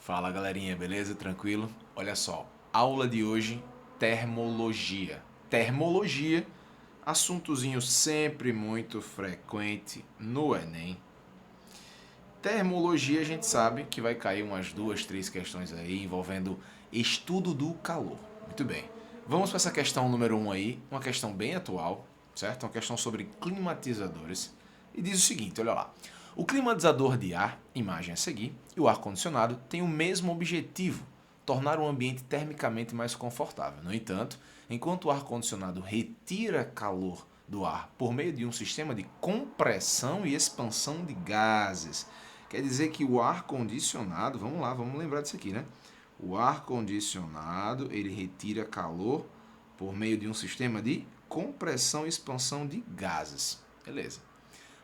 Fala galerinha, beleza? Tranquilo? Olha só, aula de hoje, termologia. Termologia, assuntozinho sempre muito frequente no Enem. Termologia a gente sabe que vai cair umas duas, três questões aí envolvendo estudo do calor. Muito bem. Vamos para essa questão número um aí, uma questão bem atual, certo? Uma questão sobre climatizadores. E diz o seguinte, olha lá. O climatizador de ar, imagem a seguir, e o ar-condicionado têm o mesmo objetivo, tornar o ambiente termicamente mais confortável. No entanto, enquanto o ar-condicionado retira calor do ar por meio de um sistema de compressão e expansão de gases, quer dizer que o ar-condicionado, vamos lá, vamos lembrar disso aqui, né? O ar-condicionado, ele retira calor por meio de um sistema de compressão e expansão de gases. Beleza.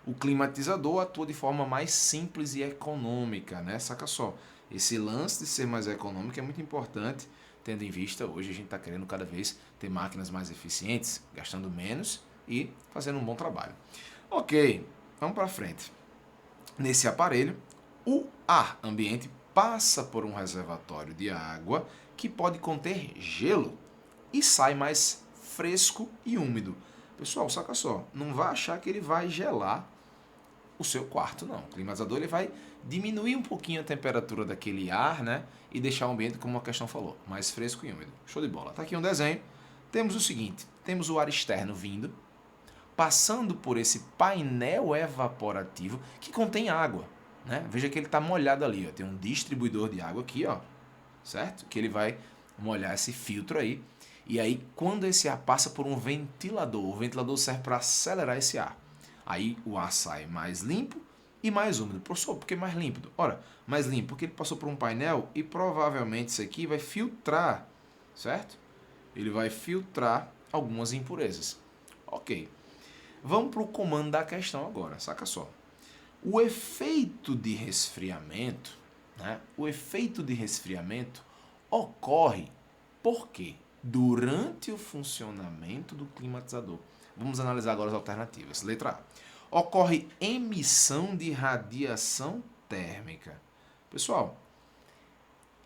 O climatizador atua de forma mais simples e econômica, né? Saca só, esse lance de ser mais econômico é muito importante, tendo em vista, hoje a gente está querendo cada vez ter máquinas mais eficientes, gastando menos e fazendo um bom trabalho. Ok, vamos para frente. Nesse aparelho, o ar ambiente passa por um reservatório de água que pode conter gelo e sai mais fresco e úmido. Pessoal, saca só, não vai achar que ele vai gelar o seu quarto, não. O climatizador ele vai diminuir um pouquinho a temperatura daquele ar, né? E deixar o ambiente, como a questão falou, mais fresco e úmido. Show de bola. Tá aqui um desenho. Temos o seguinte, temos o ar externo vindo, passando por esse painel evaporativo que contém água, né? Veja que ele está molhado ali, ó. Tem um distribuidor de água aqui, ó, certo? Que ele vai molhar esse filtro aí. E aí, quando esse ar passa por um ventilador, o ventilador serve para acelerar esse ar. Aí o ar sai mais limpo e mais úmido. Professor, por que mais límpido? Ora, mais limpo porque ele passou por um painel e provavelmente isso aqui vai filtrar, certo? Ele vai filtrar algumas impurezas. Ok. Vamos para o comando da questão agora, saca só. O efeito de resfriamento, né? O efeito de resfriamento ocorre porque durante o funcionamento do climatizador. Vamos analisar agora as alternativas. Letra A. Ocorre emissão de radiação térmica. Pessoal,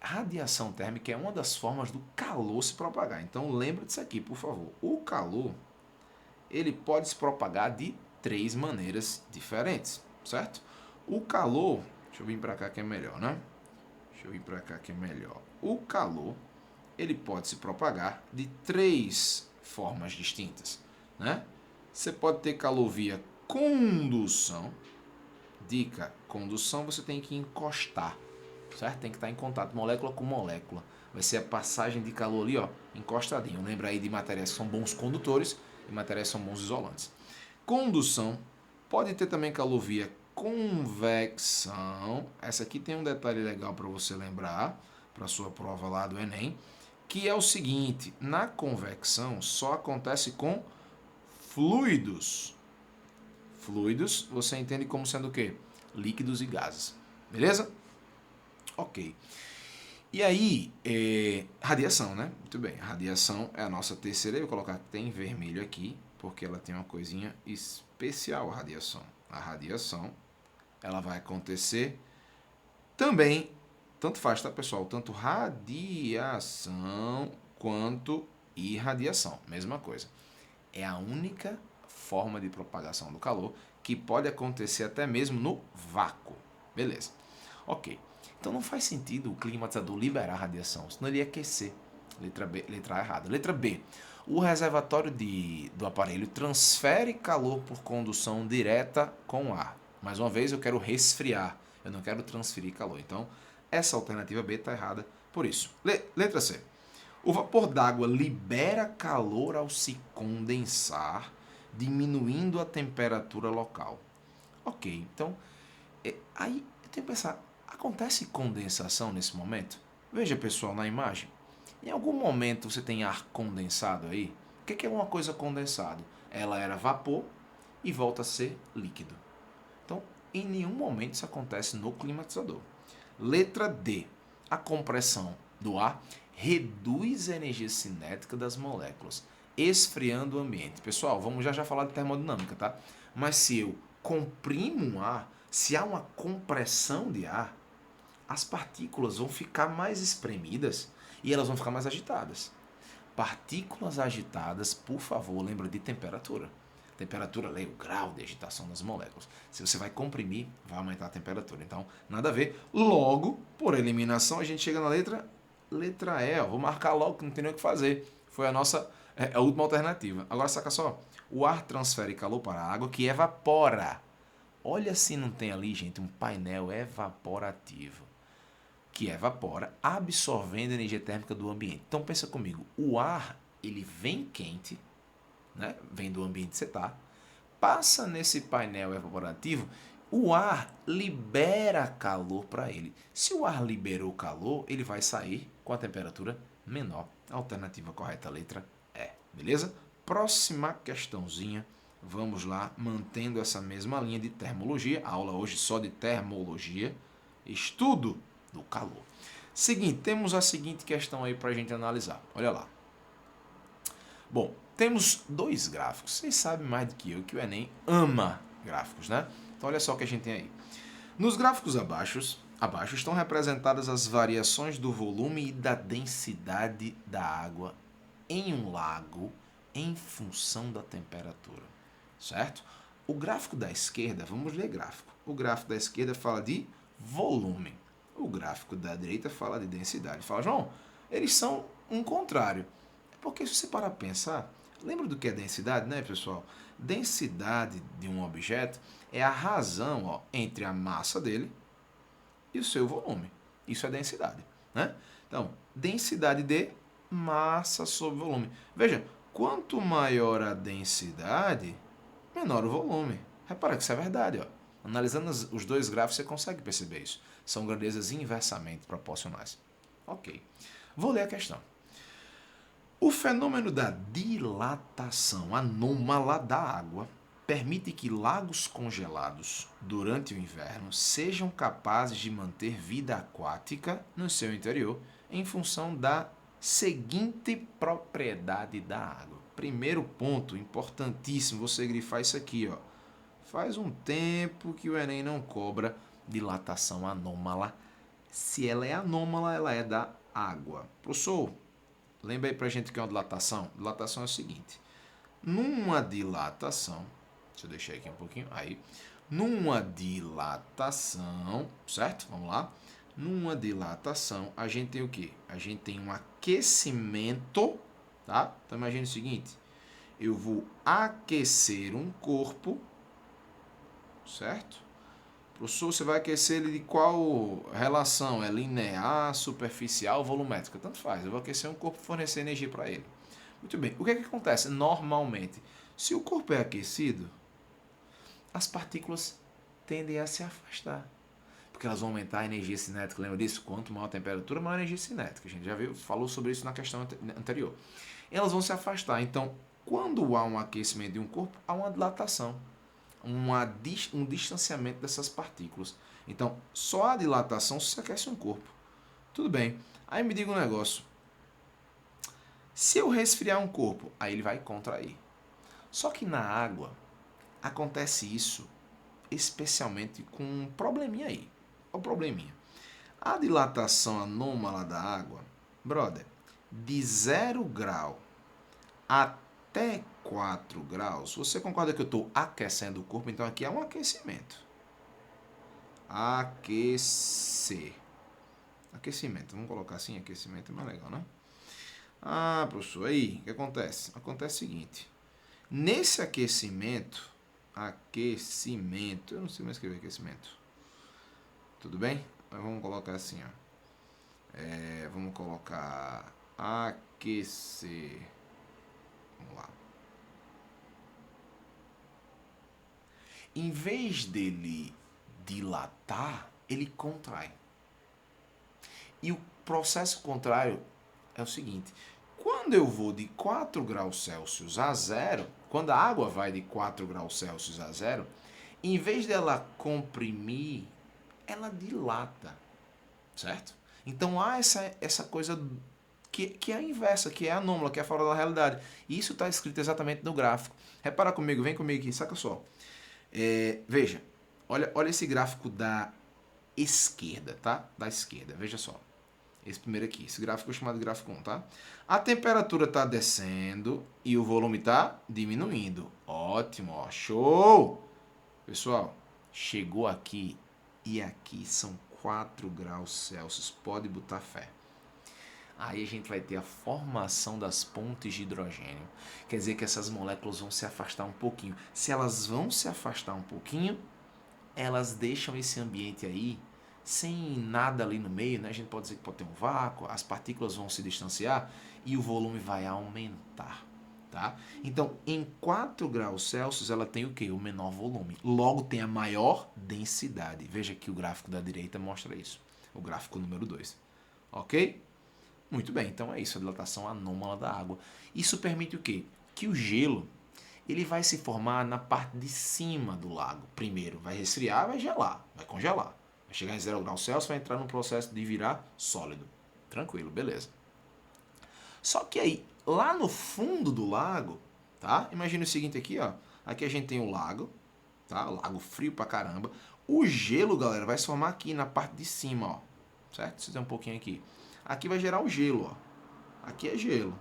radiação térmica é uma das formas do calor se propagar. Então lembra disso aqui, por favor. O calor ele pode se propagar de três maneiras diferentes, certo? O calor, deixa eu vir para cá que é melhor, né? Deixa eu vir para cá que é melhor. O calor, ele pode se propagar de três formas distintas, né? Você pode ter calor via condução. Dica, condução você tem que encostar, certo? Tem que estar em contato molécula com molécula. Vai ser a passagem de calor ali, ó, encostadinho. Lembra aí de matérias que são bons condutores e matérias que são bons isolantes. Condução pode ter também calor via convecção. Essa aqui tem um detalhe legal para você lembrar, para sua prova lá do Enem, que é o seguinte, na convecção só acontece com fluidos. Fluidos você entende como sendo o quê? Líquidos e gases. Beleza? Ok. E aí, radiação, né? Muito bem, a radiação é a nossa terceira, eu vou colocar que tem vermelho aqui, porque ela tem uma coisinha especial, a radiação. A radiação, ela vai acontecer também, tanto faz, tá, pessoal? Tanto radiação quanto irradiação, mesma coisa. É a única forma de propagação do calor que pode acontecer até mesmo no vácuo. Beleza. Ok. Então não faz sentido o climatizador liberar radiação, senão ele ia aquecer. Letra B, letra A errada. Letra B. O reservatório do aparelho transfere calor por condução direta com o ar. Mais uma vez, eu quero resfriar, eu não quero transferir calor. Então, essa alternativa B está errada por isso. Letra C. O vapor d'água libera calor ao se condensar, diminuindo a temperatura local. Ok, então, aí eu tenho que pensar, acontece condensação nesse momento? Veja, pessoal, na imagem. Em algum momento você tem ar condensado aí? O que é uma coisa condensada? Ela era vapor e volta a ser líquido. Então, em nenhum momento isso acontece no climatizador. Letra D. A compressão do ar reduz a energia cinética das moléculas, esfriando o ambiente. Pessoal, vamos já falar de termodinâmica, tá? Mas se eu comprimo um ar, se há uma compressão de ar, as partículas vão ficar mais espremidas e elas vão ficar mais agitadas. Partículas agitadas, por favor, lembra de temperatura. Temperatura, leia o grau de agitação das moléculas. Se você vai comprimir, vai aumentar a temperatura. Então, nada a ver. Logo, por eliminação, a gente chega na letra E. Ó. Vou marcar logo que não tem nem o que fazer. Foi a última alternativa. Agora, saca só. O ar transfere calor para a água que evapora. Olha se não tem ali, gente, um painel evaporativo. Que evapora, absorvendo a energia térmica do ambiente. Então, pensa comigo. O ar, ele vem quente, né? Vem do ambiente que você está, passa nesse painel evaporativo, o ar libera calor para ele. Se o ar liberou calor, ele vai sair com a temperatura menor. A alternativa correta, a letra E. Beleza? Próxima questãozinha. Vamos lá, mantendo essa mesma linha de termologia. A aula hoje só de termologia. Estudo do calor. Seguinte, temos a seguinte questão aí para a gente analisar. Olha lá. Bom, temos dois gráficos. Vocês sabem mais do que eu que o Enem ama gráficos, né? Então olha só o que a gente tem aí. Nos gráficos abaixo estão representadas as variações do volume e da densidade da água em um lago em função da temperatura, certo? O gráfico da esquerda, vamos ler gráfico. O gráfico da esquerda fala de volume. O gráfico da direita fala de densidade. Fala, João, eles são um contrário. Porque se você parar para pensar, lembra do que é densidade, né, pessoal? Densidade de um objeto é a razão, ó, entre a massa dele e o seu volume. Isso é densidade, né? Então, densidade de massa sobre volume. Veja, quanto maior a densidade, menor o volume. Repara que isso é verdade, ó. Analisando os dois gráficos, você consegue perceber isso. São grandezas inversamente proporcionais. Ok. Vou ler a questão. O fenômeno da dilatação anômala da água permite que lagos congelados durante o inverno sejam capazes de manter vida aquática no seu interior em função da seguinte propriedade da água. Primeiro ponto, importantíssimo, você grifar isso aqui, ó. Faz um tempo que o Enem não cobra dilatação anômala. Se ela é anômala, ela é da água. Professor, lembra aí pra gente o que é uma dilatação? Dilatação é o seguinte. Numa dilatação, deixa eu deixar aqui um pouquinho, aí. Numa dilatação, certo? Vamos lá. Numa dilatação, a gente tem o quê? A gente tem um aquecimento, tá? Então imagine o seguinte. Eu vou aquecer um corpo, certo? Professor, você vai aquecer ele de qual relação? É linear, superficial, volumétrica? Tanto faz. Eu vou aquecer um corpo e fornecer energia para ele. Muito bem. O que é que acontece? Normalmente, se o corpo é aquecido, as partículas tendem a se afastar. Porque elas vão aumentar a energia cinética. Lembra disso? Quanto maior a temperatura, maior a energia cinética. A gente já falou sobre isso na questão anterior. Elas vão se afastar. Então, quando há um aquecimento de um corpo, há uma dilatação. Um distanciamento dessas partículas. Então, só a dilatação se aquece um corpo. Tudo bem. Aí me diga um negócio. Se eu resfriar um corpo, aí ele vai contrair. Só que na água, acontece isso especialmente com um probleminha aí. Qual o probleminha? A dilatação anômala da água, brother, de 0 grau até 4 graus, você concorda que eu estou aquecendo o corpo? Então aqui é um aquecimento. Aquecer. Aquecimento, vamos colocar assim, aquecimento é mais legal, né? Ah, professor, aí, o que acontece? Acontece o seguinte, nesse aquecimento, eu não sei mais escrever aquecimento, tudo bem? Mas vamos colocar assim, ó. Vamos colocar aquecer, vamos lá. Em vez dele dilatar, ele contrai. E o processo contrário é o seguinte, quando eu vou de 4 graus Celsius a 0, quando a água vai de 4 graus Celsius a 0, em vez dela comprimir, ela dilata, certo? Então há essa coisa que é a inversa, que é anômala, que é fora da realidade. E isso está escrito exatamente no gráfico. Repara comigo, vem comigo aqui, saca só. Veja, olha esse gráfico da esquerda, tá? Da esquerda, veja só. Esse primeiro aqui, esse gráfico é chamado de gráfico 1, tá? A temperatura está descendo e o volume está diminuindo. Ótimo, ó, show! Pessoal, chegou aqui e aqui são 4 graus Celsius, pode botar fé. Aí a gente vai ter a formação das pontes de hidrogênio. Quer dizer que essas moléculas vão se afastar um pouquinho. Se elas vão se afastar um pouquinho, elas deixam esse ambiente aí sem nada ali no meio, né? A gente pode dizer que pode ter um vácuo, as partículas vão se distanciar e o volume vai aumentar, tá? Então, em 4 graus Celsius, ela tem o quê? O menor volume. Logo, tem a maior densidade. Veja que o gráfico da direita mostra isso. O gráfico número 2. Ok? Muito bem, então é isso, a dilatação anômala da água. Isso permite o quê? Que o gelo ele vai se formar na parte de cima do lago. Primeiro, vai resfriar, vai gelar, vai congelar. Vai chegar em 0 graus Celsius, vai entrar no processo de virar sólido. Tranquilo, beleza. Só que aí, lá no fundo do lago, tá? Imagina o seguinte aqui, ó. Aqui a gente tem o lago, tá? Lago frio pra caramba. O gelo, galera, vai se formar aqui na parte de cima, ó. Certo? Você tem um pouquinho aqui. Aqui vai gerar o gelo, ó. Aqui é gelo.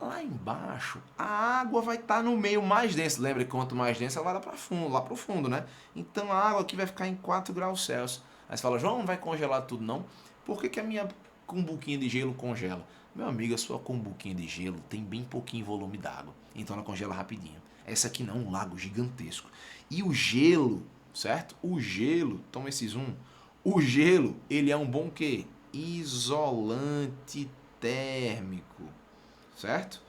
Lá embaixo, a água vai estar no meio mais denso. Lembra que quanto mais denso, ela vai lá para o fundo, né? Então a água aqui vai ficar em 4 graus Celsius. Aí você fala, João, não vai congelar tudo não? Por que a minha cumbuquinha de gelo congela? Meu amigo, a sua cumbuquinha de gelo tem bem pouquinho volume d'água. Então ela congela rapidinho. Essa aqui não, um lago gigantesco. E o gelo, certo? O gelo, toma esse zoom. O gelo, ele é um bom quê? Isolante térmico. Certo?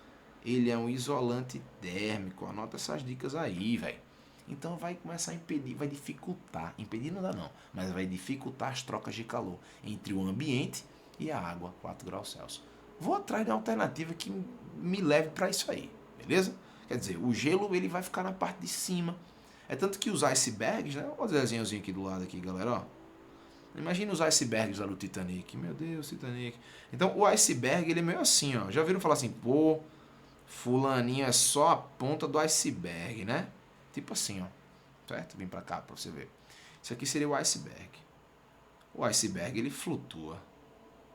Ele é um isolante térmico. Anota essas dicas aí, velho. Então vai começar a impedir, vai dificultar. Impedir não dá não, mas vai dificultar as trocas de calor entre o ambiente e a água, 4 graus Celsius. Vou atrás de uma alternativa que me leve para isso aí, beleza? Quer dizer, o gelo ele vai ficar na parte de cima. É tanto que os icebergs, né? Olha o desenhozinho aqui do lado aqui, galera, ó. Imagina os icebergs lá do Titanic. Meu Deus, Titanic. Então, o iceberg, ele é meio assim, ó. Já viram falar assim, pô, fulaninho é só a ponta do iceberg, né? Tipo assim, ó. Certo? Vem pra cá pra você ver. Isso aqui seria o iceberg. O iceberg, ele flutua.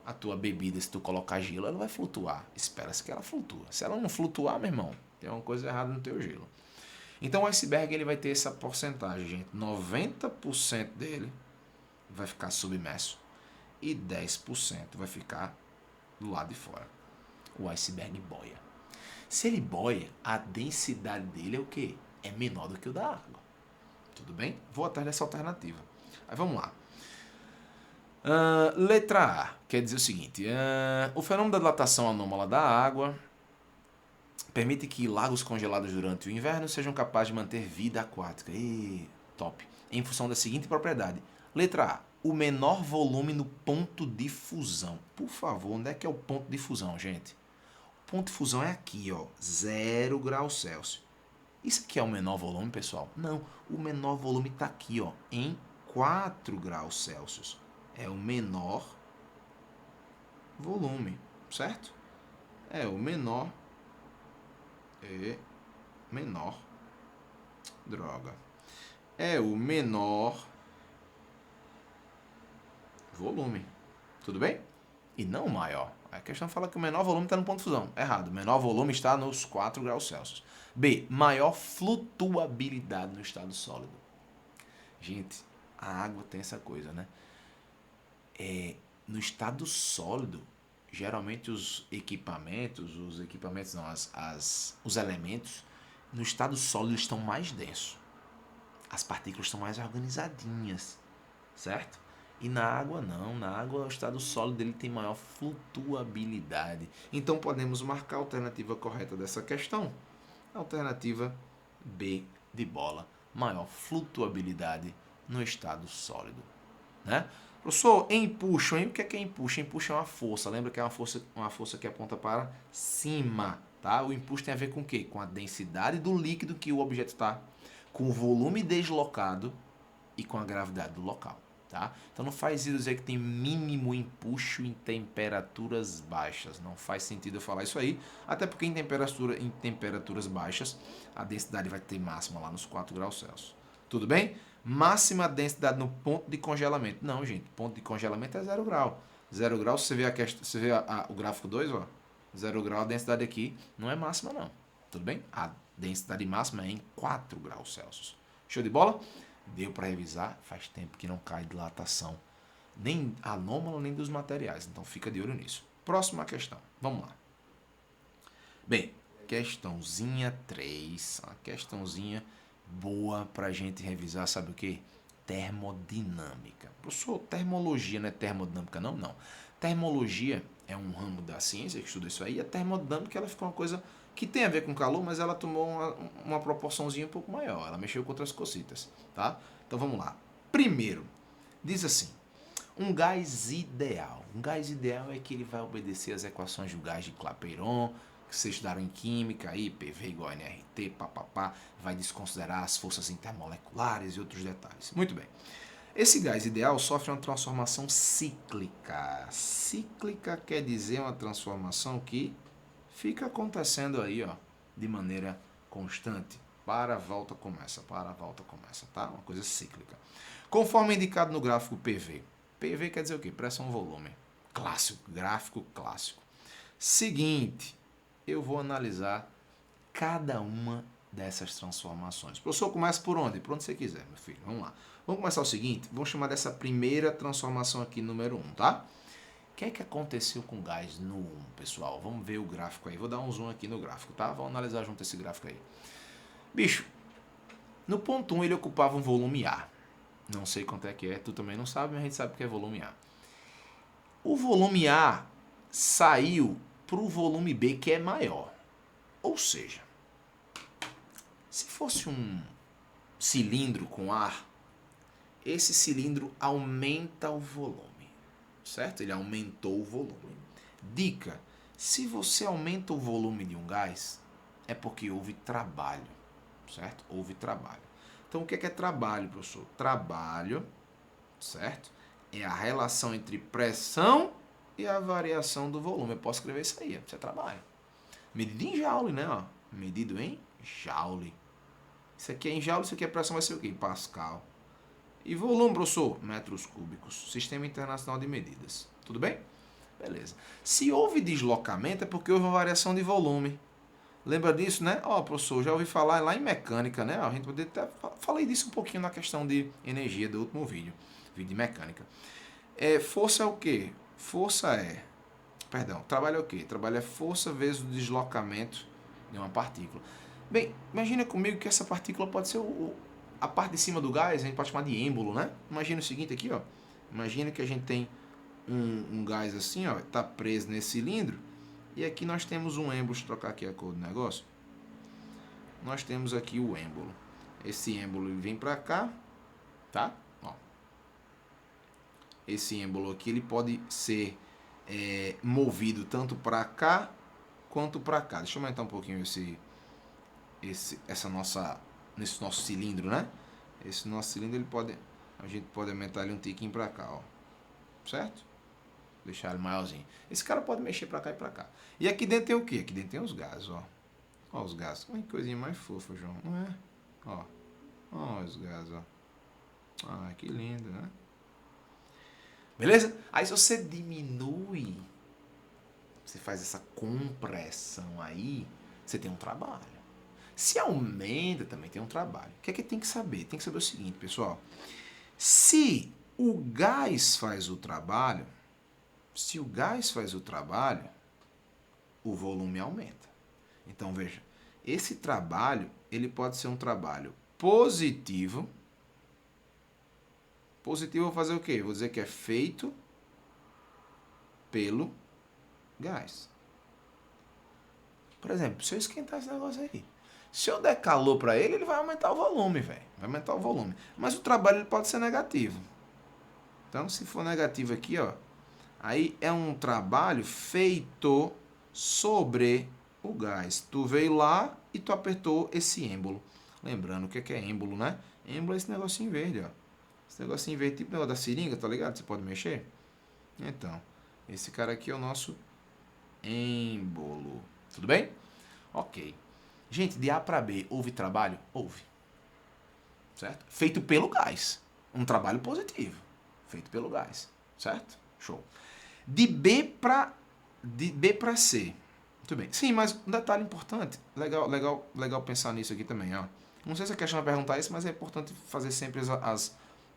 A tua bebida, se tu colocar gelo, ela vai flutuar. Espera-se que ela flutua. Se ela não flutuar, meu irmão, tem uma coisa errada no teu gelo. Então, o iceberg, ele vai ter essa porcentagem, gente. 90% dele vai ficar submerso e 10% vai ficar do lado de fora. O iceberg boia. Se ele boia, a densidade dele é o quê? É menor do que o da água. Tudo bem? Vou atrás dessa alternativa. Aí vamos lá. Letra A quer dizer o seguinte: o fenômeno da dilatação anômala da água permite que lagos congelados durante o inverno sejam capazes de manter vida aquática. Top! Em função da seguinte propriedade. Letra A. O menor volume no ponto de fusão. Por favor, onde é que é o ponto de fusão, gente? O ponto de fusão é aqui, ó. 0 graus Celsius. Isso aqui é o menor volume, pessoal? Não. O menor volume está aqui, ó. Em 4 graus Celsius. É o menor volume, certo? É o menor. Droga. É o menor volume. Tudo bem? E não o maior. A questão fala que o menor volume está no ponto de fusão. Errado. O menor volume está nos 4 graus Celsius. B. Maior flutuabilidade no estado sólido. Gente, a água tem essa coisa, né? No estado sólido, geralmente os elementos, no estado sólido estão mais densos. As partículas estão mais organizadinhas, certo? E na água não, na água o estado sólido ele tem maior flutuabilidade. Então podemos marcar a alternativa correta dessa questão. Alternativa B de bola, maior flutuabilidade no estado sólido, né? Professor, empuxo, hein? O que é empuxo? Empuxo é uma força, lembra que é uma força que aponta para cima, tá? O empuxo tem a ver com o quê? Com a densidade do líquido que o objeto está, com o volume deslocado e com a gravidade do local. Tá? Então não faz sentido dizer que tem mínimo empuxo em temperaturas baixas. Não faz sentido eu falar isso aí, até porque em temperaturas baixas a densidade vai ter máxima lá nos 4 graus Celsius. Tudo bem? Máxima densidade no ponto de congelamento. Não, gente, ponto de congelamento é 0 grau. 0 grau, se você vê, o gráfico 2, ó, 0 grau, a densidade aqui não é máxima não. Tudo bem? A densidade máxima é em 4 graus Celsius. Show de bola? Deu para revisar, faz tempo que não cai dilatação, nem anômala, nem dos materiais. Então fica de olho nisso. Próxima questão. Vamos lá. Bem, questãozinha 3. Uma questãozinha boa pra gente revisar, sabe o que? Termodinâmica. Professor, termologia não é termodinâmica, não? Não. Termologia é um ramo da ciência que estuda isso aí. A termodinâmica ela ficou uma coisa que tem a ver com calor, mas ela tomou uma proporçãozinha um pouco maior. Ela mexeu com outras cositas, tá? Então vamos lá. Primeiro, diz assim: um gás ideal. Um gás ideal é que ele vai obedecer às equações do gás de Clapeyron, que vocês estudaram em química, aí PV igual a nRT, papapá, vai desconsiderar as forças intermoleculares e outros detalhes. Muito bem. Esse gás ideal sofre uma transformação cíclica. Cíclica quer dizer uma transformação que fica acontecendo aí, ó, de maneira constante. Para, volta, começa, tá? Uma coisa cíclica. Conforme indicado no gráfico PV. PV quer dizer o quê? Pressão volume. Clássico, gráfico clássico. Seguinte, eu vou analisar cada uma dessas transformações. O professor começa por onde? Por onde você quiser, meu filho. Vamos lá. Vamos começar o seguinte, vamos chamar dessa primeira transformação aqui, número 1, tá? O que é que aconteceu com o gás no 1, pessoal? Vamos ver o gráfico aí. Vou dar um zoom aqui no gráfico, tá? Vamos analisar junto esse gráfico aí. Bicho, no ponto 1 ele ocupava um volume A. Não sei quanto é que é, tu também não sabe, mas a gente sabe que é volume A. O volume A saiu para o volume B, que é maior. Ou seja, se fosse um cilindro com ar, esse cilindro aumenta o volume, certo? Ele aumentou o volume. Dica: se você aumenta o volume de um gás, é porque houve trabalho, certo? Houve trabalho. Então, o que é trabalho, professor? Trabalho, certo? É a relação entre pressão e a variação do volume. Eu posso escrever isso aí, isso é trabalho. Medido em joule, né? Ó. Medido em joule. Isso aqui é em joule, isso aqui é pressão, vai ser o quê? Em Pascal. E volume, professor? Metros cúbicos. Sistema Internacional de Medidas. Tudo bem? Beleza. Se houve deslocamento, é porque houve uma variação de volume. Lembra disso, né? Ó, professor, já ouvi falar lá em mecânica, né? A gente poderia até falei disso um pouquinho na questão de energia do último vídeo de mecânica. Força é o quê? Trabalho é o quê? Trabalho é força vezes o deslocamento de uma partícula. Bem, imagina comigo que essa partícula pode ser a parte de cima do gás, a gente pode chamar de êmbolo, né? Imagina o seguinte aqui, ó. Imagina que a gente tem um gás assim, ó, tá preso nesse cilindro. E aqui nós temos um êmbolo, deixa eu trocar aqui a cor do negócio. Nós temos aqui o êmbolo. Esse êmbolo ele vem para cá, tá? Ó. Esse êmbolo aqui ele pode ser movido tanto para cá quanto para cá. Deixa eu aumentar um pouquinho nesse nosso cilindro, né? Esse nosso cilindro a gente pode aumentar ele um tiquinho para cá, ó. Certo? Deixar ele maiorzinho. Esse cara pode mexer pra cá e pra cá. E aqui dentro tem o quê? Aqui dentro tem os gases, ó. Ó os gases. Que coisinha mais fofa, João. Não é? Ó. Ó os gases, ó. Ah, que lindo, né? Beleza? Aí se você diminui, você faz essa compressão aí, você tem um trabalho. Se aumenta, também tem um trabalho. O que é que tem que saber? Tem que saber o seguinte, pessoal. Se o gás faz o trabalho, o volume aumenta. Então, veja, esse trabalho, ele pode ser um trabalho positivo. Positivo eu vou fazer o quê? Vou dizer que é feito pelo gás. Por exemplo, se eu esquentar esse negócio aí, se eu der calor para ele, ele vai aumentar o volume, velho. Vai aumentar o volume. Mas o trabalho ele pode ser negativo. Então, se for negativo aqui, ó, aí é um trabalho feito sobre o gás. Tu veio lá e tu apertou esse êmbolo. Lembrando o que é êmbolo, né? Êmbolo é esse negocinho verde, ó. Esse negocinho verde, tipo o negócio da seringa, tá ligado? Você pode mexer. Então, esse cara aqui é o nosso êmbolo. Tudo bem? Ok. Gente, de A para B, houve trabalho? Houve. certo? Feito pelo gás. Um trabalho positivo, feito pelo gás, certo? Show. De B para C. Muito bem. Sim, mas um detalhe importante. Legal pensar nisso aqui também, ó. Não sei se a questão vai perguntar isso, mas é importante fazer sempre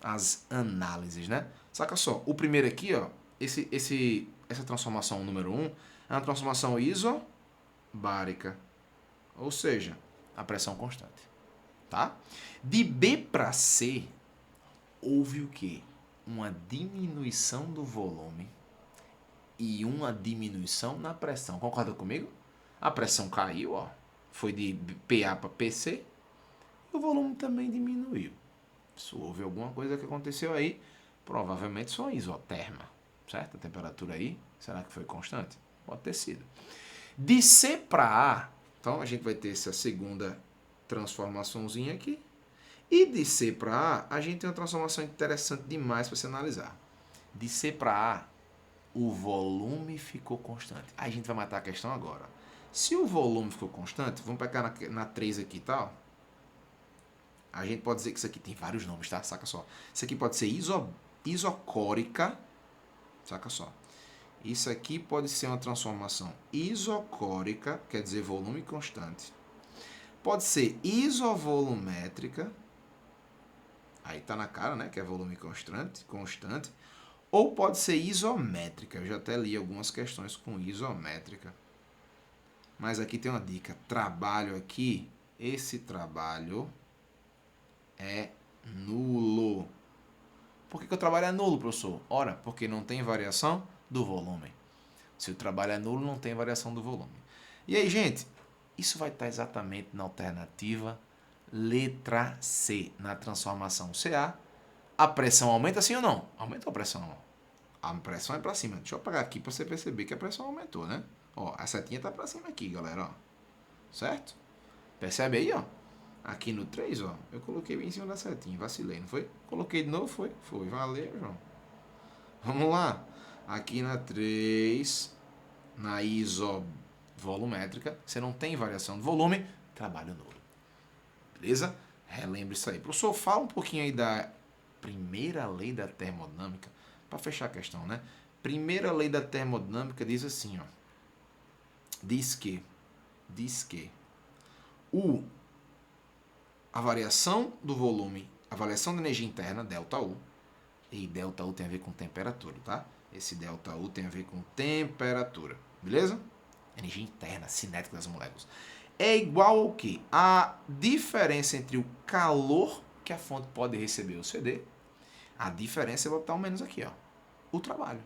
as análises, né? Saca só, o primeiro aqui, ó, essa transformação número 1 é uma transformação isobárica, ou seja, a pressão constante, tá? De B para C, houve o quê? Uma diminuição do volume e uma diminuição na pressão. Concorda comigo? A pressão caiu, ó, foi de PA para PC, e o volume também diminuiu. Se houve alguma coisa que aconteceu aí, provavelmente só isoterma, certo? A temperatura aí, será que foi constante? Pode ter sido. De C para A, então a gente vai ter essa segunda transformaçãozinha aqui. E de C para A, a gente tem uma transformação interessante demais para se analisar. De C para A, o volume ficou constante. Aí a gente vai matar a questão agora. Se o volume ficou constante, vamos pegar na 3 aqui e tal. A gente pode dizer que isso aqui tem vários nomes, tá? Saca só. Isso aqui pode ser isocórica. Saca só. Isso aqui pode ser uma transformação isocórica, quer dizer volume constante. Pode ser isovolumétrica. Aí tá na cara, né? Que é volume constante. Ou pode ser isométrica. Eu já até li algumas questões com isométrica. Mas aqui tem uma dica. Trabalho aqui. Esse trabalho é nulo. Por que o trabalho é nulo, professor? Ora, porque não tem variação do volume. Se o trabalho é nulo, não tem variação do volume. E aí, gente, isso vai estar exatamente na alternativa letra C, na transformação CA. A pressão aumenta sim ou não? Aumentou a pressão. A pressão é para cima. Deixa eu apagar aqui para você perceber que a pressão aumentou, né? Ó, a setinha tá para cima aqui, galera, ó. Certo? Percebe aí, ó? Aqui no 3, ó, eu coloquei bem em cima da setinha, vacilei, não foi? Coloquei de novo, foi? Foi, valeu, João. Vamos lá. Aqui na 3, na isovolumétrica, você não tem variação de volume, trabalho nulo. Beleza? Relembre isso aí. Professor, fala um pouquinho aí da primeira lei da termodinâmica, para fechar a questão, né? Primeira lei da termodinâmica diz assim, ó. Diz que a variação do volume, a variação da energia interna, ΔU, e ΔU tem a ver com temperatura, tá? Esse ΔU tem a ver com temperatura, beleza? Energia interna, cinética das moléculas. É igual ao quê? A diferença entre o calor que a fonte pode receber ou ceder, a diferença eu vou botar o menos aqui, ó. O trabalho.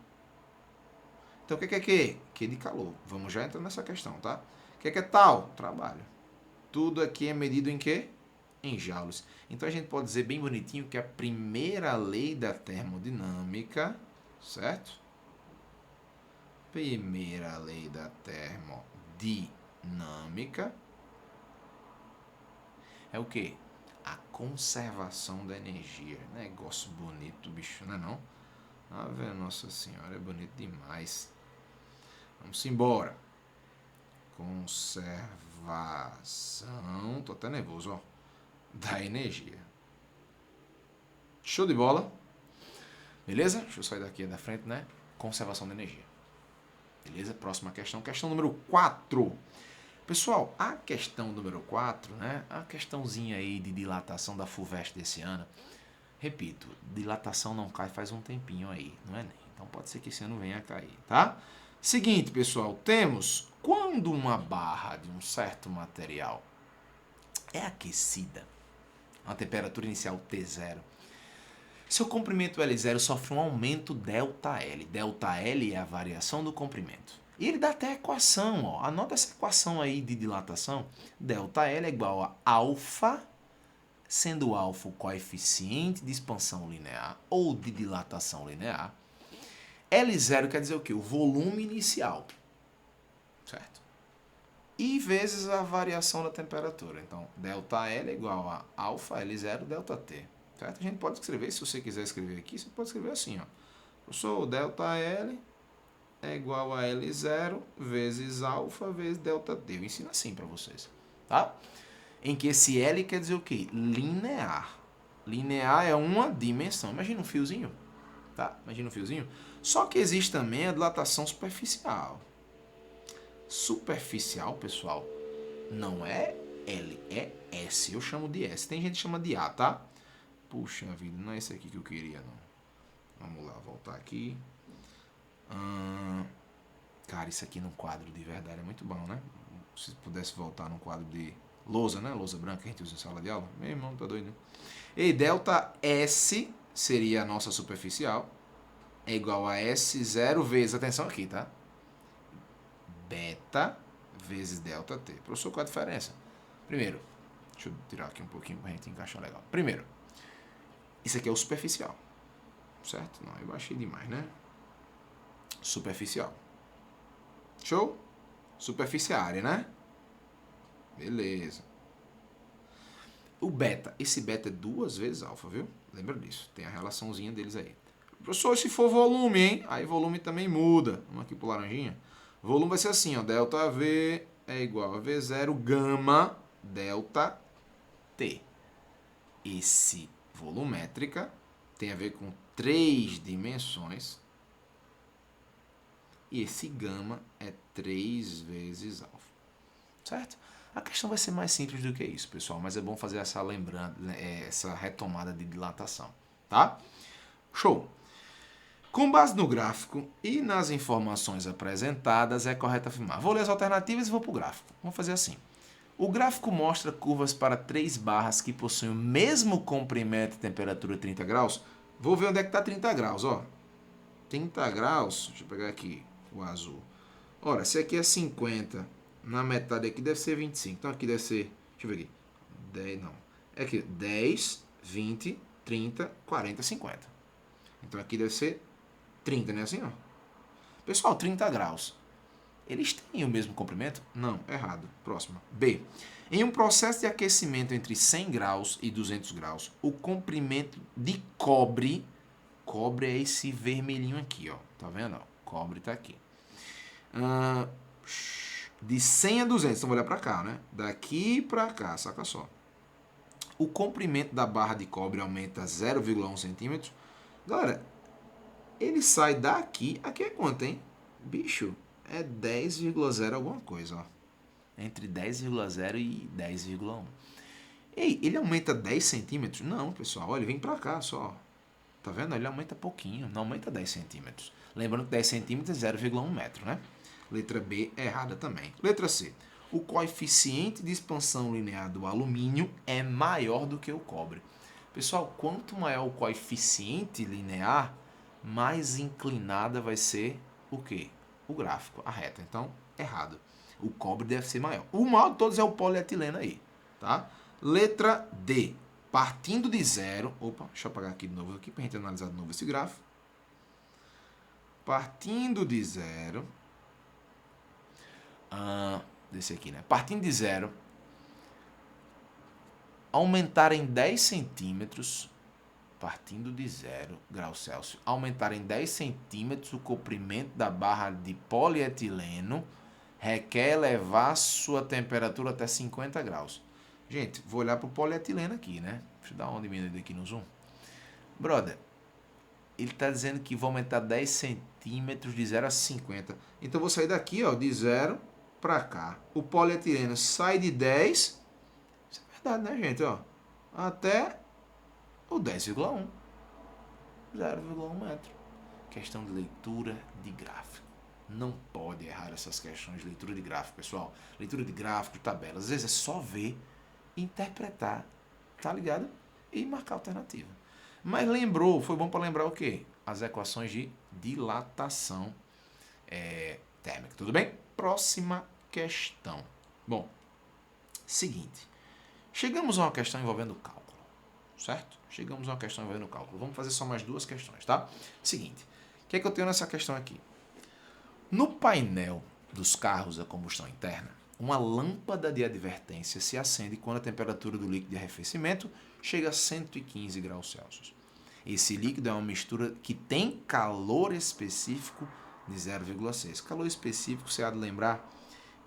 Então, o que é que? Q de calor. Vamos já entrar nessa questão, tá? O que é tal? Trabalho. Tudo aqui é medido em quê? Em joules. Então, a gente pode dizer bem bonitinho que a primeira lei da termodinâmica, certo? Primeira lei da termodinâmica é o quê? A conservação da energia. Negócio bonito, bicho, não é não? Ave Nossa Senhora, é bonito demais. Vamos embora. Conservação. Tô até nervoso, ó. Da energia. Show de bola. Beleza? Deixa eu sair daqui da frente, né? Conservação da energia. Beleza? Próxima questão. Questão número 4. Pessoal, a questão número 4, né? A questãozinha aí de dilatação da FUVEST desse ano. Repito, dilatação não cai faz um tempinho aí, não é nem? Então pode ser que esse ano venha a cair, tá? Seguinte, pessoal, temos quando uma barra de um certo material é aquecida, a temperatura inicial T0, seu comprimento L0 sofre um aumento ΔL. ΔL é a variação do comprimento. E ele dá até a equação, ó. Anota essa equação aí de dilatação. ΔL é igual a alfa, sendo alfa o coeficiente de expansão linear ou de dilatação linear. L0 quer dizer o quê? O volume inicial, certo? E vezes a variação da temperatura. Então, ΔL é igual a alfa L0 ΔT, certo? A gente pode escrever, se você quiser escrever aqui, você pode escrever assim, ó. Professor, ΔL é igual a L0 vezes alfa vezes ΔT. Eu ensino assim para vocês, tá? Em que esse L quer dizer o quê? Linear. Linear é uma dimensão. Imagina um fiozinho, tá? Imagina um fiozinho. Só que existe também a dilatação superficial. Superficial, pessoal, não é L, é S. Eu chamo de S. Tem gente que chama de A, tá? Puxa vida, não é esse aqui que eu queria, não. Vamos lá, voltar aqui. Cara, isso aqui num quadro de verdade é muito bom, né? Se pudesse voltar num quadro de lousa, né? Lousa branca que a gente usa em sala de aula. Meu irmão, tá doido, né? E delta S seria a nossa superficial. É igual a S0 vezes, atenção aqui, tá? Beta vezes delta T. Professor, qual a diferença? Primeiro, deixa eu tirar aqui um pouquinho pra gente encaixar legal. Primeiro, isso aqui é o superficial. Certo? Não, eu baixei demais, né? Superficial. Show? Superficiária, né? Beleza. O beta, esse beta é 2 vezes alfa, viu? Lembra disso, tem a relaçãozinha deles aí. Professor, se for volume, hein? Aí volume também muda. Vamos aqui pro laranjinha. Volume vai ser assim, ó. Delta V é igual a V0 gama delta T. Esse volumétrica tem a ver com 3 dimensões. E esse gama é 3 vezes alfa. Certo? A questão vai ser mais simples do que isso, pessoal, mas é bom fazer essa lembrando, essa retomada de dilatação, tá? Show! Com base no gráfico e nas informações apresentadas, é correto afirmar. Vou ler as alternativas e vou para o gráfico. Vamos fazer assim. O gráfico mostra curvas para 3 barras que possuem o mesmo comprimento e temperatura 30 graus. Vou ver onde é que está 30 graus, ó. 30 graus, deixa eu pegar aqui o azul. Ora, se aqui é 50, na metade aqui deve ser 25. Então aqui deve ser, deixa eu ver aqui, 10, não. É aqui, 10, 20, 30, 40, 50. Então aqui deve ser 30, né? Assim, ó. Pessoal, 30 graus. Eles têm o mesmo comprimento? Não, errado. Próxima. B. Em um processo de aquecimento entre 100 graus e 200 graus, o comprimento de cobre é esse vermelhinho aqui, ó. Tá vendo? Cobre tá aqui. De 100 a 200, então vou olhar pra cá, né? Daqui pra cá, saca só. O comprimento da barra de cobre aumenta 0,1 centímetro. Galera, ele sai daqui, aqui é quanto, hein? Bicho, é 10,0 alguma coisa, ó. Entre 10,0 e 10,1. Ei, ele aumenta 10 centímetros? Não, pessoal, olha, vem pra cá só. Tá vendo? Ele aumenta pouquinho, não aumenta 10 centímetros. Lembrando que 10 centímetros é 0,1 metro, né? Letra B, errada também. Letra C. O coeficiente de expansão linear do alumínio é maior do que o cobre. Pessoal, quanto maior o coeficiente linear, mais inclinada vai ser o quê? O gráfico, a reta. Então, errado. O cobre deve ser maior. O maior de todos é o polietileno aí, tá? Letra D. Partindo de zero... Opa, deixa eu apagar aqui de novo aqui para a gente analisar de novo esse gráfico. Partindo de zero... desse aqui, né? Partindo de zero, aumentar em 10 centímetros, partindo de 0 graus Celsius, aumentar em 10 centímetros o comprimento da barra de polietileno requer elevar sua temperatura até 50 graus. Gente, vou olhar para o polietileno aqui, né? Deixa eu dar uma diminuída aqui no zoom. Brother, ele está dizendo que vai aumentar 10 centímetros de 0 a 50. Então, eu vou sair daqui, ó, de 0 para cá. O polietileno sai de 10, isso é verdade, né, gente? Ó, até o 10,1. 0,1 metro. Questão de leitura de gráfico. Não pode errar essas questões de leitura de gráfico, pessoal. Leitura de gráfico, tabelas. Às vezes é só ver, interpretar, tá ligado? E marcar a alternativa. Mas lembrou, foi bom para lembrar o quê? As equações de dilatação térmica. Tudo bem? Próxima questão. Bom, seguinte. Chegamos a uma questão envolvendo cálculo, certo? Chegamos a uma questão envolvendo cálculo. Vamos fazer só mais 2 questões, tá? Seguinte. O que é que eu tenho nessa questão aqui? No painel dos carros a combustão interna, uma lâmpada de advertência se acende quando a temperatura do líquido de arrefecimento chega a 115 graus Celsius. Esse líquido é uma mistura que tem calor específico de 0,6. Calor específico, você há de lembrar,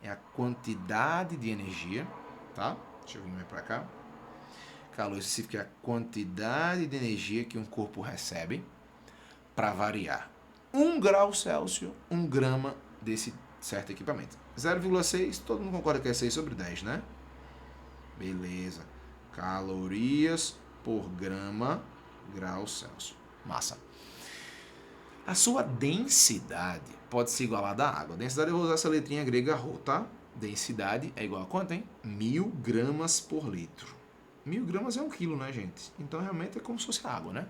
é a quantidade de energia, tá? Deixa eu vir mais para cá. Calor específico é a quantidade de energia que um corpo recebe para variar 1 grau Celsius, 1 grama desse certo equipamento. 0,6, todo mundo concorda que é 6 sobre 10, né? Beleza. Calorias por grama, grau Celsius. Massa. A sua densidade pode ser igualada à água. Densidade, eu vou usar essa letrinha grega ρ, tá? Densidade é igual a quanto, hein? 1000 gramas por litro. 1000 gramas é 1 quilo, né, gente? Então, realmente é como se fosse água, né?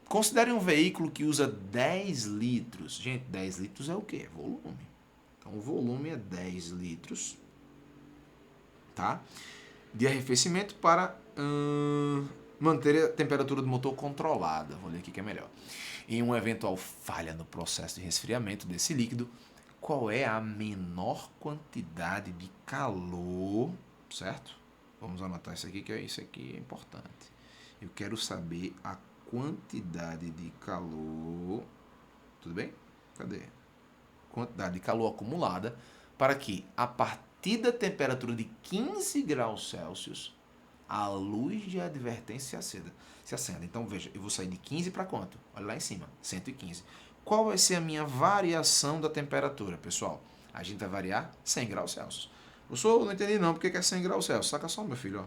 Considere um veículo que usa 10 litros. Gente, 10 litros é o quê? Volume. Então, o volume é 10 litros, tá? De arrefecimento para manter a temperatura do motor controlada. Vou ler aqui que é melhor. Em uma eventual falha no processo de resfriamento desse líquido, qual é a menor quantidade de calor, certo? Vamos anotar isso aqui, que isso aqui é importante. Eu quero saber a quantidade de calor, tudo bem? Cadê? Quantidade de calor acumulada para que, a partir da temperatura de 15 graus Celsius, a luz de advertência se acenda. Então, veja, eu vou sair de 15 para quanto? Olha lá em cima, 115. Qual vai ser a minha variação da temperatura, pessoal? A gente vai variar 100 graus Celsius. Professor, não entendi não, porque que é 100 graus Celsius? Saca só, meu filho, ó.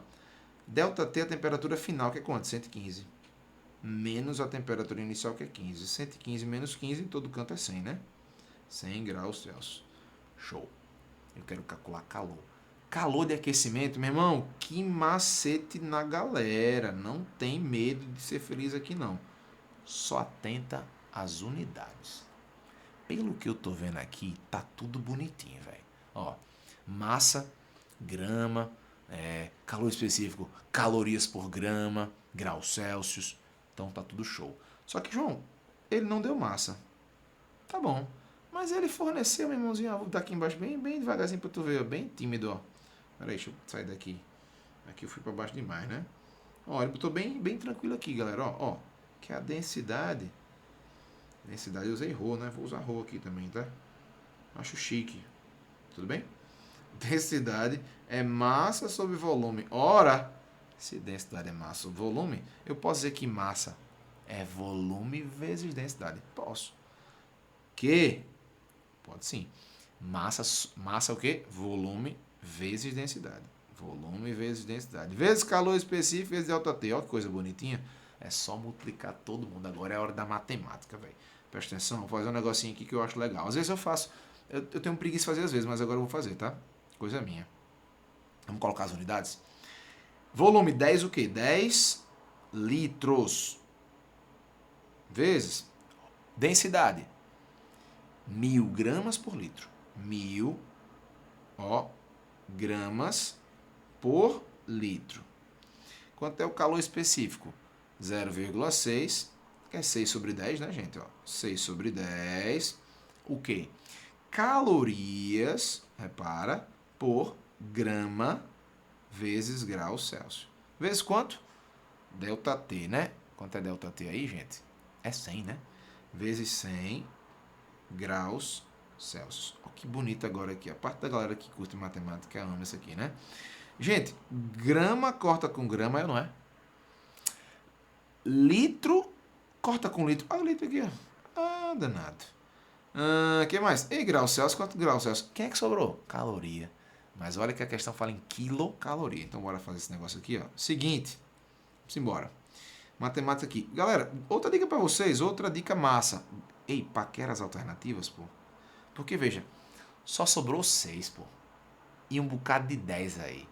Delta T, a temperatura final, que é quanto? 115. Menos a temperatura inicial, que é 15. 115 menos 15, em todo canto é 100, né? 100 graus Celsius. Show. Eu quero calcular calor. Calor de aquecimento, meu irmão, que macete na galera. Não tem medo de ser feliz aqui, não. Só atenta às unidades. Pelo que eu tô vendo aqui, tá tudo bonitinho, velho. Ó, massa, grama, calor específico, calorias por grama, graus Celsius. Então tá tudo show. Só que, João, ele não deu massa. Tá bom. Mas ele forneceu, meu irmãozinho, vou botar aqui embaixo bem devagarzinho pra tu ver, bem tímido, ó. Peraí, deixa eu sair daqui. Aqui eu fui pra baixo demais, né? Ó, ele botou bem tranquilo aqui, galera, ó. Que é a densidade. Densidade eu usei ρ, né? Vou usar ρ aqui também, tá? Acho chique. Tudo bem? Densidade é massa sobre volume. Ora, se densidade é massa sobre volume, eu posso dizer que massa é volume vezes densidade. Posso. Que? Pode sim. Massa é o quê? Volume vezes densidade. Volume vezes densidade. Vezes calor específico vezes delta T. Olha que coisa bonitinha. É só multiplicar todo mundo. Agora é a hora da matemática, velho. Presta atenção, vou fazer um negocinho aqui que eu acho legal. Às vezes eu faço. Eu tenho preguiça de fazer às vezes, mas agora eu vou fazer, tá? Coisa minha. Vamos colocar as unidades? Volume 10 o quê? 10 litros. Vezes densidade. 1000 gramas por litro. 1000 gramas por litro. Quanto é o calor específico? 0,6, que é 6 sobre 10, né, gente? 6 sobre 10. O quê? Calorias, repara, por grama vezes graus Celsius. Vezes quanto? Delta T, né? Quanto é delta T aí, gente? É 100, né? Vezes 100 graus Celsius. Olha que bonito agora aqui. A parte da galera que curte matemática ama isso aqui, né? Gente, grama corta com grama, não é? Litro corta com litro. Olha o litro aqui, ó. Ah, danado. Que mais? E graus Celsius, quanto graus Celsius? Quem é que sobrou? Caloria. Mas olha que a questão fala em quilocaloria. Então bora fazer esse negócio aqui, ó. Seguinte. Vamos embora. Matemática aqui. Galera, outra dica pra vocês, outra dica massa. Ei, paquera as alternativas, pô. Porque, veja, só sobrou 6, pô. E um bocado de 10 aí.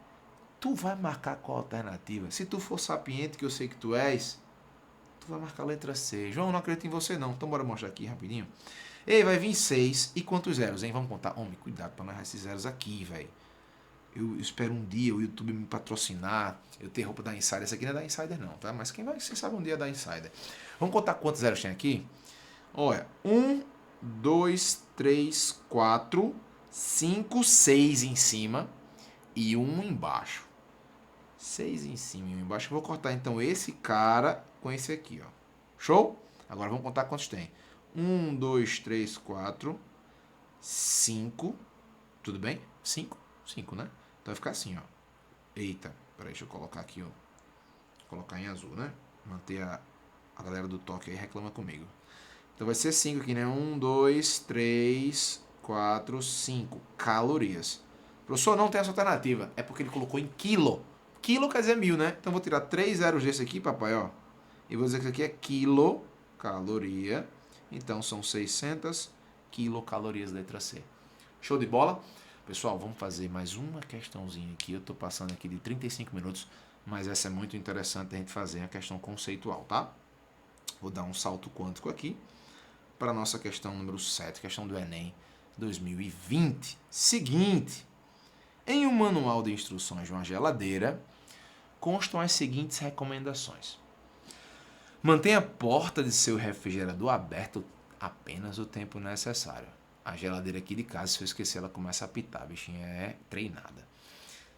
Tu vai marcar qual alternativa? Se tu for sapiente, que eu sei que tu és, tu vai marcar a letra C. João, não acredito em você não. Então bora mostrar aqui rapidinho. Ei, vai vir 6. E quantos zeros, hein? Vamos contar. Homem, cuidado pra não errar esses zeros aqui, velho. Eu espero um dia o YouTube me patrocinar, eu ter roupa da Insider. Essa aqui não é da Insider não, tá? Mas quem vai, você sabe um dia é da Insider. Vamos contar quantos zeros tem aqui? Olha, 1, 2, 3, 4, 5, 6 em cima e 1 embaixo. 6 em cima e 1 embaixo. Eu vou cortar então esse cara com esse aqui, ó. Show? Agora vamos contar quantos tem. 1, 2, 3, 4, 5. Tudo bem? 5? 5, né? Então vai ficar assim, ó. Eita, Peraí, deixa eu colocar aqui, ó. Colocar em azul, né? Manter a galera do toque aí reclama comigo. Então vai ser 5 aqui, né? 1, 2, 3, 4, 5 calorias. Professor, não tem essa alternativa. É porque ele colocou em quilo. Quilo quer dizer 1000, né? Então vou tirar 3 zeros desse aqui, papai, ó. E vou dizer que isso aqui é quilocaloria. Então são 600 quilocalorias, letra C. Show de bola? Pessoal, vamos fazer mais uma questãozinha aqui. Eu tô passando aqui de 35 minutos, mas essa é muito interessante a gente fazer, a questão conceitual, tá? Vou dar um salto quântico aqui para a nossa questão número 7, questão do Enem 2020. Seguinte, em um manual de instruções de uma geladeira, constam as seguintes recomendações. Mantenha a porta de seu refrigerador aberta apenas o tempo necessário. A geladeira aqui de casa, se eu esquecer, ela começa a apitar. A bichinha é treinada.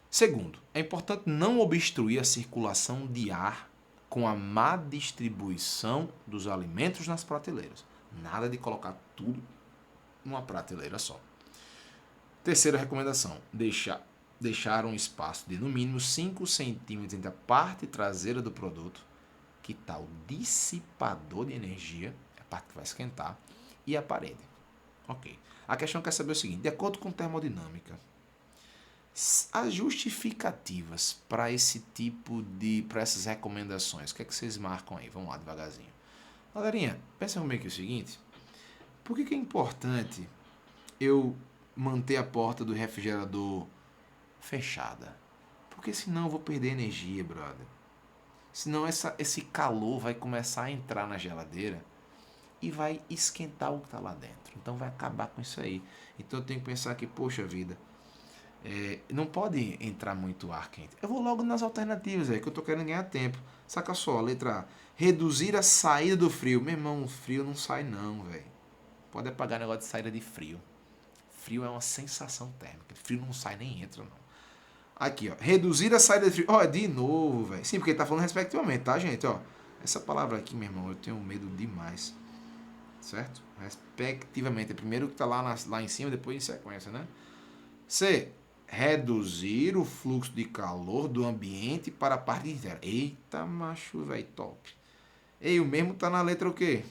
Segundo, é importante não obstruir a circulação de ar com a má distribuição dos alimentos nas prateleiras. Nada de colocar tudo numa prateleira só. Terceira recomendação, deixar um espaço de no mínimo 5 centímetros entre a parte traseira do produto, que está o dissipador de energia, a parte que vai esquentar, e a parede. Ok. A questão quer saber o seguinte, de acordo com termodinâmica, as justificativas para esse tipo de, para essas recomendações, o que é que vocês marcam aí? Vamos lá, devagarzinho. Galerinha, pensa comigo que é o seguinte, por que é importante eu manter a porta do refrigerador fechada? Porque senão eu vou perder energia, brother. Senão esse calor vai começar a entrar na geladeira e vai esquentar o que está lá dentro. Então vai acabar com isso aí. Então eu tenho que pensar que, poxa vida, não pode entrar muito ar quente. Eu vou logo nas alternativas aí, que eu tô querendo ganhar tempo. Saca só, letra A. Reduzir a saída do frio. Meu irmão, o frio não sai não, velho. Pode apagar o negócio de saída de frio. Frio é uma sensação térmica. Frio não sai nem entra, não. Aqui, ó. Reduzir a saída de frio. Ó, de novo, velho. Sim, porque ele tá falando respectivamente, tá, gente? Ó, essa palavra aqui, meu irmão, eu tenho medo demais. Certo? Respectivamente. Primeiro que tá lá em cima, depois em sequência, né? C. Reduzir o fluxo de calor do ambiente para a parte interna. Eita, macho, velho, top. E o mesmo tá na letra o quê?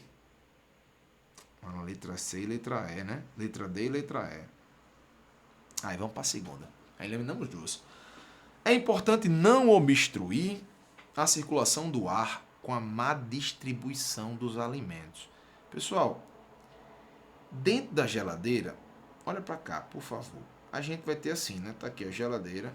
Na letra C e letra E, né? Letra D e letra E. Aí vamos para a segunda. Aí lembramos duas. É importante não obstruir a circulação do ar com a má distribuição dos alimentos. Pessoal, dentro da geladeira, olha para cá, por favor. A gente vai ter assim, né? Tá aqui a geladeira.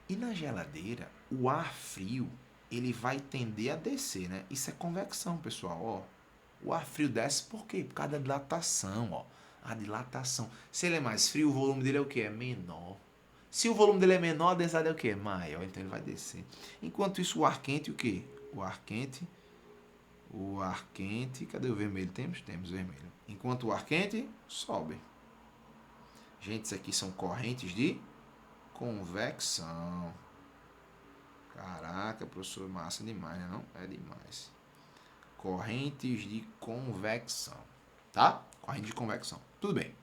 E na geladeira, o ar frio, ele vai tender a descer, né? Isso é convecção, pessoal, ó. O ar frio desce por quê? Por causa da dilatação, ó. A dilatação. Se ele é mais frio, o volume dele é o quê? É menor. Se o volume dele é menor, a densidade é o quê? Maior, então ele vai descer. Enquanto isso, o ar quente, o quê? O ar quente, cadê o vermelho? Temos vermelho. Enquanto o ar quente, sobe. Gente, isso aqui são correntes de convecção. Caraca, professor, massa demais, né? Não? É demais. Correntes de convecção. Tá? Corrente de convecção. Tudo bem.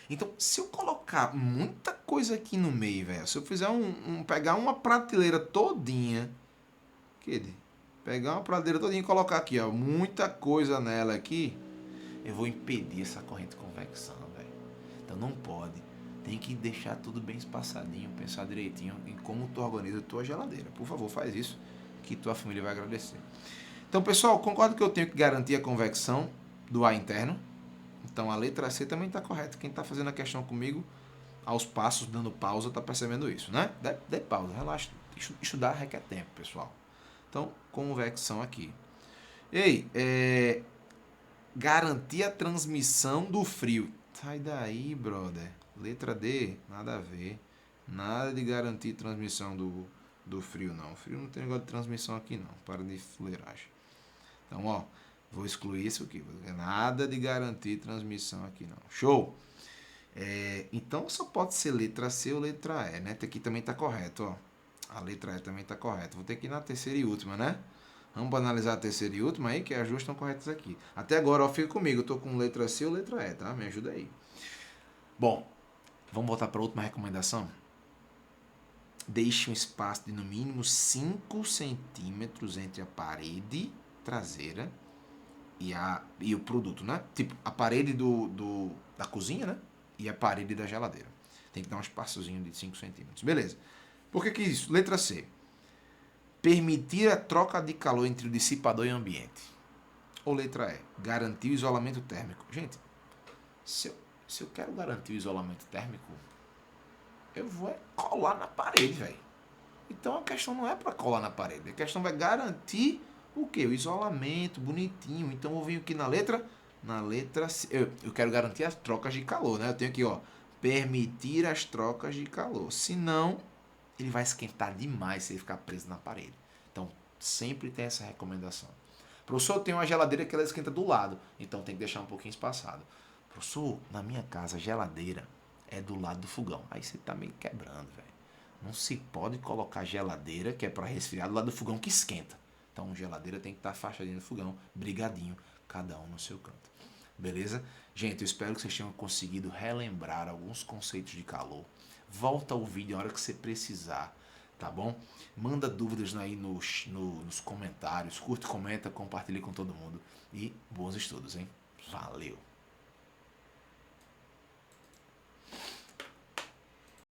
Então, se eu colocar muita coisa aqui no meio, velho, se eu fizer pegar uma prateleira todinha, pegar uma prateleira todinha e colocar aqui, ó, muita coisa nela aqui, eu vou impedir essa corrente de convecção, velho. Então não pode. Tem que deixar tudo bem espaçadinho, pensar direitinho em como tu organiza a tua geladeira. Por favor, faz isso, que tua família vai agradecer. Então, pessoal, concordo que eu tenho que garantir a convecção do ar interno. Então, a letra C também está correta. Quem está fazendo a questão comigo, aos passos, dando pausa, está percebendo isso, né? Dê pausa, relaxa. Estudar requer tempo, pessoal. Então, convecção aqui. Ei, garantir a transmissão do frio. Sai daí, brother. Letra D, nada a ver. Nada de garantir transmissão do frio, não. O frio não tem negócio de transmissão aqui, não. Para de fuleiragem. Então, ó, vou excluir isso aqui. Nada de garantir transmissão aqui, não. Show! Então, só pode ser letra C ou letra E, né? Aqui também tá correto, ó. A letra E também tá correta. Vou ter que ir na terceira e última, né? Vamos analisar a terceira e última aí, que as duas estão corretas aqui. Até agora, ó, fica comigo. Eu tô com letra C ou letra E, tá? Me ajuda aí. Bom, vamos voltar para a última recomendação? Deixe um espaço de no mínimo 5 centímetros entre a parede traseira e o produto, né? Tipo, a parede da cozinha, né? E a parede da geladeira. Tem que dar um espaçozinho de 5 centímetros. Beleza. Por que isso? Letra C. Permitir a troca de calor entre o dissipador e o ambiente. Ou letra E. Garantir o isolamento térmico. Gente, se eu quero garantir o isolamento térmico, eu vou colar na parede, velho. Então a questão não é para colar na parede. A questão vai garantir o quê? O isolamento, bonitinho. Então eu venho aqui na letra C. Eu quero garantir as trocas de calor, né? Eu tenho aqui, ó, permitir as trocas de calor. Senão, ele vai esquentar demais se ele ficar preso na parede. Então, sempre tem essa recomendação. Professor, tem uma geladeira que ela esquenta do lado, então tem que deixar um pouquinho espaçado. Professor, na minha casa a geladeira é do lado do fogão. Aí você tá meio quebrando, velho. Não se pode colocar geladeira, que é para resfriar, do lado do fogão que esquenta. Então, geladeira tem que estar afastadinha do fogão, brigadinho, cada um no seu canto. Beleza? Gente, eu espero que vocês tenham conseguido relembrar alguns conceitos de calor. Volta ao vídeo na hora que você precisar, tá bom? Manda dúvidas aí nos comentários, curte, comenta, compartilhe com todo mundo e bons estudos, hein? Valeu!